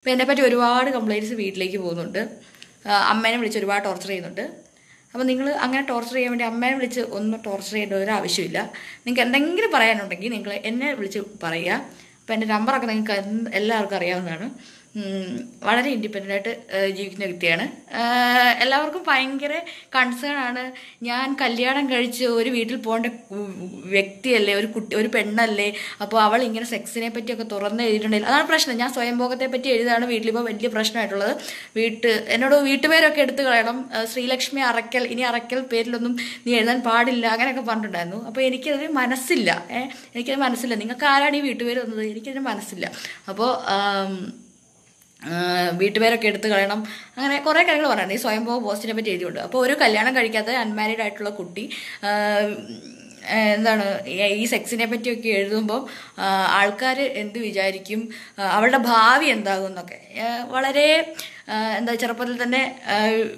അപ്പോൾ എന്നെപ്പറ്റി ഒരുപാട് കംപ്ലയിൻറ്റ്സ് വീട്ടിലേക്ക് പോകുന്നുണ്ട്. അമ്മേനെ വിളിച്ച് ഒരുപാട് ടോർച്ചർ ചെയ്യുന്നുണ്ട്. അപ്പോൾ നിങ്ങൾ അങ്ങനെ ടോർച്ചർ ചെയ്യാൻ വേണ്ടി അമ്മേനെ വിളിച്ച് ഒന്നും ടോർച്ചർ ചെയ്യേണ്ട ഒരു ആവശ്യമില്ല. നിങ്ങൾക്ക് എന്തെങ്കിലും പറയാനുണ്ടെങ്കിൽ നിങ്ങൾ എന്നെ വിളിച്ച് പറയുക. അപ്പോൾ എൻ്റെ നമ്പറൊക്കെ നിങ്ങൾക്ക് എല്ലാവർക്കും അറിയാവുന്നതാണ്. വളരെ ഇൻഡിപെൻഡൻ്റ് ആയിട്ട് ജീവിക്കുന്ന വ്യക്തിയാണ്. എല്ലാവർക്കും ഭയങ്കര കൺസേൺ ആണ്. ഞാൻ കല്യാണം കഴിച്ച് ഒരു വീട്ടിൽ പോകേണ്ട വ്യക്തിയല്ലേ, ഒരു പെണ്ണല്ലേ, അപ്പോൾ അവൾ ഇങ്ങനെ സെക്സിനെ പറ്റിയൊക്കെ തുറന്ന് എഴുതിയിട്ടുണ്ടെങ്കിൽ അതാണ് പ്രശ്നം. ഞാൻ സ്വയംഭോഗത്തെ പറ്റി എഴുതാണ് വീട്ടിലിപ്പോൾ വലിയ പ്രശ്നമായിട്ടുള്ളത്. എന്നോട് വീട്ടുപേരൊക്കെ എടുത്തു കളയണം, ശ്രീലക്ഷ്മി അറക്കൽ, ഇനി അറക്കൽ പേരിലൊന്നും നീ എഴുതാൻ പാടില്ല, അങ്ങനെയൊക്കെ പറഞ്ഞിട്ടുണ്ടായിരുന്നു. അപ്പോൾ എനിക്കതിന് മനസ്സില്ല. എനിക്കത് മനസ്സില്ല. നിങ്ങൾക്ക് ആരാണ് ഈ വീട്ടുപേര് തന്നത്? എനിക്കതിന് മനസ്സില്ല. അപ്പോൾ വീട്ടുപേരൊക്കെ എടുത്ത് കളയണം, അങ്ങനെ കുറേ കാര്യങ്ങൾ പറയാറുണ്ട്. ഈ സ്വയംഭോഗ പോസ്റ്റിനെ പറ്റി എഴുതിയുണ്ട്. അപ്പോൾ ഒരു കല്യാണം കഴിക്കാത്ത അൺമാരീഡ് ആയിട്ടുള്ള കുട്ടി എന്താണ് ഈ സെക്സിനെ പറ്റിയൊക്കെ എഴുതുമ്പോൾ ആൾക്കാർ എന്ത് വിചാരിക്കും, അവളുടെ ഭാവി എന്താകും എന്നൊക്കെ വളരെ ചെറുപ്പത്തിൽ തന്നെ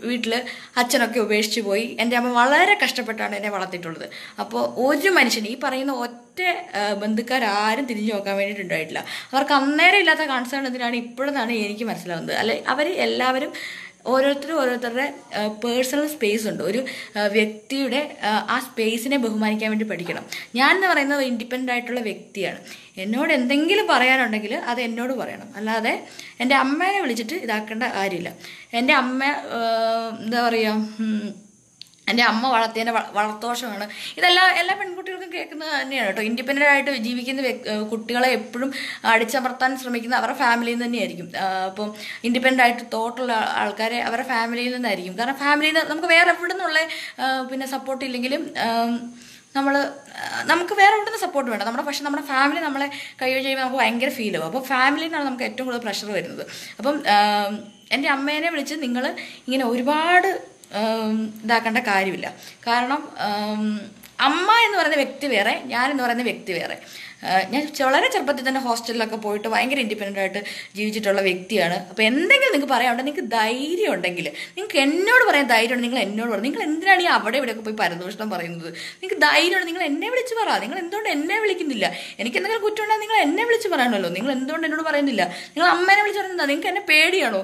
വീട്ടിൽ അച്ഛനൊക്കെ ഉപേക്ഷിച്ച് പോയി. എൻ്റെ അമ്മ വളരെ കഷ്ടപ്പെട്ടാണ് എന്നെ വളർത്തിയിട്ടുള്ളത്. അപ്പോൾ ഒരു മനുഷ്യന് ഈ പറയുന്ന ഒറ്റ ബന്ധുക്കാരും തിരിഞ്ഞു നോക്കാൻ വേണ്ടിയിട്ടുണ്ടായിട്ടില്ല. അവർക്ക് അന്നേരം ഇല്ലാത്ത കൺസേൺ എന്തിനാണ് ഇപ്പോഴെന്നാണ് എനിക്ക് മനസ്സിലാവുന്നത്. അല്ലെ, അവർ എല്ലാവരും ഓരോരുത്തരുടെ പേഴ്സണൽ സ്പേസ് ഉണ്ട്. ഒരു വ്യക്തിയുടെ ആ സ്പേസിനെ ബഹുമാനിക്കാൻ വേണ്ടി പഠിക്കണം. ഞാൻ എന്ന് പറയുന്നത് ഇൻഡിപെൻഡൻ്റ് ആയിട്ടുള്ള വ്യക്തിയാണ്. എന്നോട് എന്തെങ്കിലും പറയാനുണ്ടെങ്കിൽ അത് എന്നോട് പറയണം, അല്ലാതെ എൻ്റെ അമ്മേനെ വിളിച്ചിട്ട് ഇതാക്കേണ്ട കാര്യമില്ല. എൻ്റെ അമ്മ എന്താ പറയുക, എൻ്റെ അമ്മ വളർത്തിയതിൻ്റെ വളർത്തോഷമാണ്. ഇതെല്ലാം എല്ലാ പെൺകുട്ടികൾക്കും കേൾക്കുന്നത് തന്നെയാണ് കേട്ടോ. ഇൻഡിപെൻഡൻ്റ് ആയിട്ട് ജീവിക്കുന്ന കുട്ടികളെ എപ്പോഴും അടിച്ചമർത്താൻ ശ്രമിക്കുന്ന അവരുടെ ഫാമിലിയിൽ നിന്ന് തന്നെയായിരിക്കും. അപ്പം ഇൻഡിപെൻഡൻ്റ് ആയിട്ട് തോട്ടുള്ള ആൾക്കാരെ അവരുടെ ഫാമിലിയിൽ നിന്നായിരിക്കും. കാരണം ഫാമിലിയിൽ നിന്ന് നമുക്ക് വേറെ എവിടെ നിന്നുള്ള പിന്നെ സപ്പോർട്ട് ഇല്ലെങ്കിലും നമുക്ക് വേറെ എവിടെ നിന്ന് സപ്പോർട്ട് വേണ്ട. പക്ഷേ നമ്മുടെ ഫാമിലി നമ്മളെ കൈവഴി ചെയ്യുമ്പോൾ നമുക്ക് ഭയങ്കര ഫീൽ ആവും. അപ്പോൾ ഫാമിലിയിൽ നിന്നാണ് നമുക്ക് ഏറ്റവും കൂടുതൽ പ്രഷർ വരുന്നത്. അപ്പം എൻ്റെ അമ്മേനെ വിളിച്ച് നിങ്ങൾ ഇങ്ങനെ ഒരുപാട് ഇതാക്കേണ്ട കാര്യമില്ല. കാരണം അമ്മ എന്ന് പറയുന്ന വ്യക്തി വേറെ, ഞാൻ എന്ന് പറയുന്ന വ്യക്തി വേറെ. ഞാൻ വളരെ ചെറുപ്പത്തിൽ തന്നെ ഹോസ്റ്റലിലൊക്കെ പോയിട്ട് ഭയങ്കര ഇൻഡിപെൻഡൻ്റ് ആയിട്ട് ജീവിച്ചിട്ടുള്ള വ്യക്തിയാണ്. അപ്പോൾ എന്തെങ്കിലും നിങ്ങൾക്ക് പറയാനുണ്ടെങ്കിൽ നിങ്ങൾക്ക് ധൈര്യം ഉണ്ടെങ്കിൽ നിങ്ങൾക്ക് എന്നോട് പറയാൻ ധൈര്യമുണ്ട്, നിങ്ങൾ എന്നോട് പറയും. നിങ്ങൾ എന്തിനാണ് ഈ അവിടെ ഇവിടെയൊക്കെ പോയി പരദൂഷണം പറയുന്നത്? നിങ്ങൾക്ക് ധൈര്യമുണ്ട്, നിങ്ങൾ എന്നെ വിളിച്ച് പറ. നിങ്ങൾ എന്തുകൊണ്ട് എന്നെ വിളിക്കുന്നില്ല? എനിക്ക് എന്തെങ്കിലും കുറ്റമുണ്ടെങ്കിൽ നിങ്ങൾ എന്നെ വിളിച്ച് പറയണമല്ലോ. നിങ്ങൾ എന്തുകൊണ്ട് എന്നോട് പറയുന്നില്ല? നിങ്ങൾ അമ്മേനെ വിളിച്ച് പറയുന്നത് നിങ്ങൾക്ക് എന്നെ പേടിയാണോ?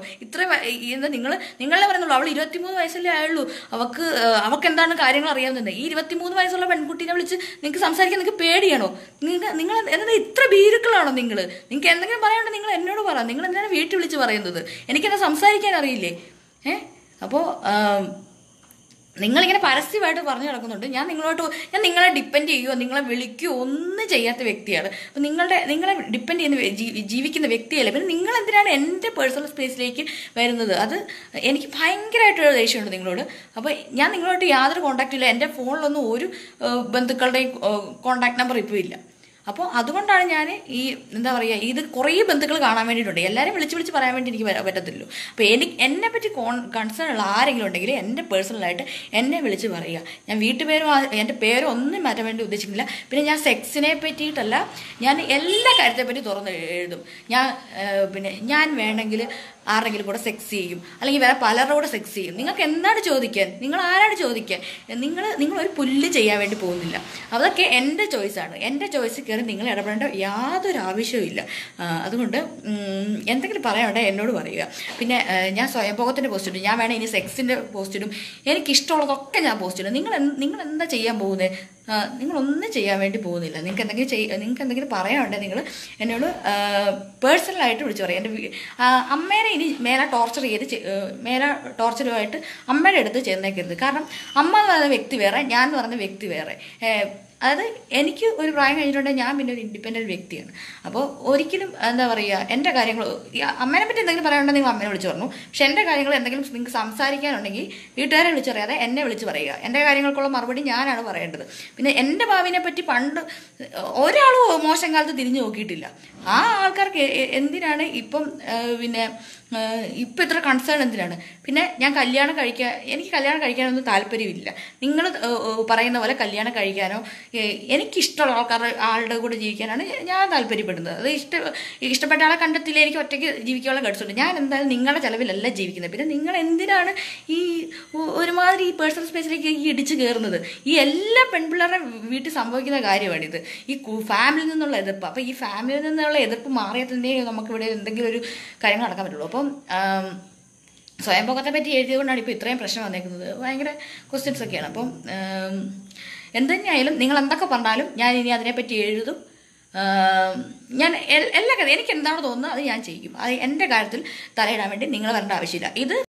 എന്താ നിങ്ങളെ പറയുന്നുള്ളൂ. അവൾ 23 വയസ്സല്ലേ ആയുള്ളൂ, അവൾക്ക് എന്താണ് കാര്യങ്ങൾ അറിയാവുന്നത്. ഈ 23 വയസ്സുള്ള പെൺകുട്ടീനെ വിളിച്ച് നിങ്ങൾക്ക് സംസാരിക്കാൻ നിങ്ങൾക്ക് പേടിയാണോ? നിങ്ങൾ എന്താ ഇത്ര ഭീരുക്കളാണോ? നിങ്ങൾക്ക് എന്തെങ്കിലും പറയാനുണ്ടോ നിങ്ങൾ എന്നോട് പറ. നിങ്ങൾ എന്തിനാണ് വീട്ടിൽ വിളിച്ച് പറയുന്നത്? എനിക്കെന്താ സംസാരിക്കാൻ അറിയില്ലേ? അപ്പോൾ നിങ്ങളിങ്ങനെ പരസ്യമായിട്ട് പറഞ്ഞു നടക്കുന്നുണ്ട്. ഞാൻ നിങ്ങളെ ഡിപ്പെൻഡ് ചെയ്യുകയോ നിങ്ങളെ വിളിക്കുകയോ ഒന്നും ചെയ്യാത്ത വ്യക്തിയാണ്. അപ്പോൾ നിങ്ങളെ ഡിപ്പെൻഡ് ചെയ്യുന്ന ജീവിക്കുന്ന വ്യക്തിയല്ലേ. പിന്നെ നിങ്ങൾ എന്തിനാണ് എൻ്റെ പേഴ്സണൽ സ്പേസിലേക്ക് വരുന്നത്? അത് എനിക്ക് ഭയങ്കരമായിട്ടൊരു ദേഷ്യമുണ്ട് നിങ്ങളോട്. അപ്പോൾ ഞാൻ നിങ്ങളോട്ട് യാതൊരു കോൺടാക്റ്റും ഇല്ല. എൻ്റെ ഫോണിലൊന്നും ഒരു ബന്ധുക്കളുടെയും കോൺടാക്ട് നമ്പർ ഇപ്പോൾ ഇല്ല. അപ്പോൾ അതുകൊണ്ടാണ് ഞാൻ എന്താ പറയുക, ഇത് കുറേ ബന്ധുക്കൾ കാണാൻ വേണ്ടിയിട്ടുണ്ട്. എല്ലാവരും വിളിച്ച് പറയാൻ വേണ്ടി എനിക്ക് പറ്റത്തില്ലല്ലോ. അപ്പോൾ എന്നെ പറ്റി കൺസേൺ ഉള്ള ആരെങ്കിലും ഉണ്ടെങ്കിൽ എൻ്റെ പേഴ്സണലായിട്ട് എന്നെ വിളിച്ച് പറയുക. ഞാൻ എൻ്റെ പേരും ഒന്നും മാറ്റാൻ വേണ്ടി ഉദ്ദേശിക്കുന്നില്ല. പിന്നെ ഞാൻ സെക്സിനെ പറ്റിയിട്ടല്ല, ഞാൻ എല്ലാ കാര്യത്തെപ്പറ്റി തുറന്ന് എഴുതും. ഞാൻ വേണമെങ്കിൽ ആരുടെങ്കിലും കൂടെ സെക്സ് ചെയ്യും, അല്ലെങ്കിൽ വേറെ പലരുടെ കൂടെ സെക്സ് ചെയ്യും. നിങ്ങൾക്ക് എന്താണ് ചോദിക്കാൻ? നിങ്ങൾ ആരാണ് ചോദിക്കാൻ? നിങ്ങളൊരു പുല്ല് ചെയ്യാൻ വേണ്ടി പോകുന്നില്ല. അതൊക്കെ എൻ്റെ ചോയ്സാണ്. എൻ്റെ ചോയ്സിൽ കയറി നിങ്ങൾ ഇടപെടേണ്ട യാതൊരു ആവശ്യവും ഇല്ല. അതുകൊണ്ട് എന്തെങ്കിലും പറയാനുണ്ടെങ്കിൽ എന്നോട് പറയുക. പിന്നെ ഞാൻ സ്വയംഭോഗത്തിൻ്റെ പോസ്റ്റ് ഇടും, ഞാൻ വേണേൽ ഇനി സെക്സിൻ്റെ പോസ്റ്റ് ഇടും, എനിക്കിഷ്ടമുള്ളതൊക്കെ ഞാൻ പോസ്റ്റ് ഇടും. നിങ്ങൾ എന്താ ചെയ്യാൻ പോകുന്നത്? നിങ്ങളൊന്നും ചെയ്യാൻ വേണ്ടി പോകുന്നില്ല. നിങ്ങൾക്ക് എന്തെങ്കിലും പറയാനുണ്ടെങ്കിൽ നിങ്ങൾ എന്നോട് പേഴ്സണലായിട്ട് വിളിച്ച് പറയാം. എൻ്റെ അമ്മേനെ ഇനി മേലെ ടോർച്ചറുമായിട്ട് അമ്മയുടെ അടുത്ത് ചെന്നേക്കരുത്. കാരണം അമ്മ എന്ന് പറയുന്ന വ്യക്തി വേറെ, ഞാൻ എന്ന് പറയുന്ന വ്യക്തി വേറെ. അതായത് എനിക്ക് ഒരു പ്രായം കഴിഞ്ഞിട്ടുണ്ടെങ്കിൽ ഞാൻ പിന്നെ ഒരു ഇൻഡിപെൻഡൻറ്റ് വ്യക്തിയാണ്. അപ്പോൾ ഒരിക്കലും എന്താ പറയുക, എൻ്റെ കാര്യങ്ങൾ അമ്മേനെ പറ്റി എന്തെങ്കിലും പറയാനുണ്ടെങ്കിൽ നിങ്ങൾ അമ്മേനെ വിളിച്ച് പറഞ്ഞു. പക്ഷേ എൻ്റെ കാര്യങ്ങൾ എന്തെങ്കിലും നിങ്ങൾക്ക് സംസാരിക്കാനുണ്ടെങ്കിൽ വീട്ടുകാരെ വിളിച്ചറിയാതെ എന്നെ വിളിച്ച് പറയുക. എൻ്റെ കാര്യങ്ങൾക്കുള്ള മറുപടി ഞാനാണ് പറയേണ്ടത്. പിന്നെ എൻ്റെ ഭാവിനെ പറ്റി പണ്ട് ഒരാളും മോശം കാലത്ത് തിരിഞ്ഞു നോക്കിയിട്ടില്ല. ആ ആൾക്കാർക്ക് എന്തിനാണ് ഇപ്പം ഇത്ര കൺസേൺ എന്തിനാണ്? പിന്നെ എനിക്ക് കല്യാണം കഴിക്കാനൊന്നും താല്പര്യമില്ല. നിങ്ങൾ പറയുന്ന പോലെ കല്യാണം കഴിക്കാനോ എനിക്കിഷ്ടമുള്ള ആളുടെ കൂടെ ജീവിക്കാനാണ് ഞാൻ താല്പര്യപ്പെടുന്നത്. അത് ഇഷ്ടപ്പെട്ട ആളെ കണ്ടെത്തില്ല, എനിക്ക് ഒറ്റയ്ക്ക് ജീവിക്കാനുള്ള ഗഡ്സുണ്ട്. ഞാൻ എന്തായാലും നിങ്ങളുടെ ചിലവിലല്ല ജീവിക്കുന്നത്. പിന്നെ നിങ്ങൾ എന്തിനാണ് ഈ ഒരുമാതിരി ഈ പേഴ്സണൽ സ്പേസിലേക്ക് ഈ ഇടിച്ച് കയറുന്നത്? ഈ എല്ലാ പെൺപിള്ളേരുടെ വീട്ടിൽ സംഭവിക്കുന്ന കാര്യമാണിത്, ഈ ഫാമിലിയിൽ നിന്നുള്ള എതിർപ്പ്. അപ്പോൾ ഈ ഫാമിലിയിൽ നിന്നുള്ള എതിർപ്പ് മാറിയാൽ തന്നെ നമുക്കിവിടെ എന്തെങ്കിലും ഒരു കാര്യങ്ങൾ നടക്കാൻ പറ്റുള്ളൂ. അപ്പം സ്വയംഭോഗത്തെ പറ്റി എഴുതിയതുകൊണ്ടാണ് ഇപ്പോൾ ഇത്രയും പ്രശ്നം വന്നേക്കുന്നത്. ഭയങ്കര ക്വസ്റ്റ്യൻസ് ഒക്കെയാണ്. അപ്പം എന്തുതന്നെയായാലും നിങ്ങൾ എന്തൊക്കെ പറഞ്ഞാലും ഞാൻ ഇനി അതിനെപ്പറ്റി എഴുതും. ഞാൻ എല്ലാ കാര്യം എനിക്ക് എന്താണ് തോന്നുന്നത് അത് ഞാൻ ചെയ്യും. അത് എൻ്റെ കാര്യത്തിൽ തലയിടാൻ വേണ്ടി നിങ്ങൾ വരേണ്ട ആവശ്യമില്ല. ഇത്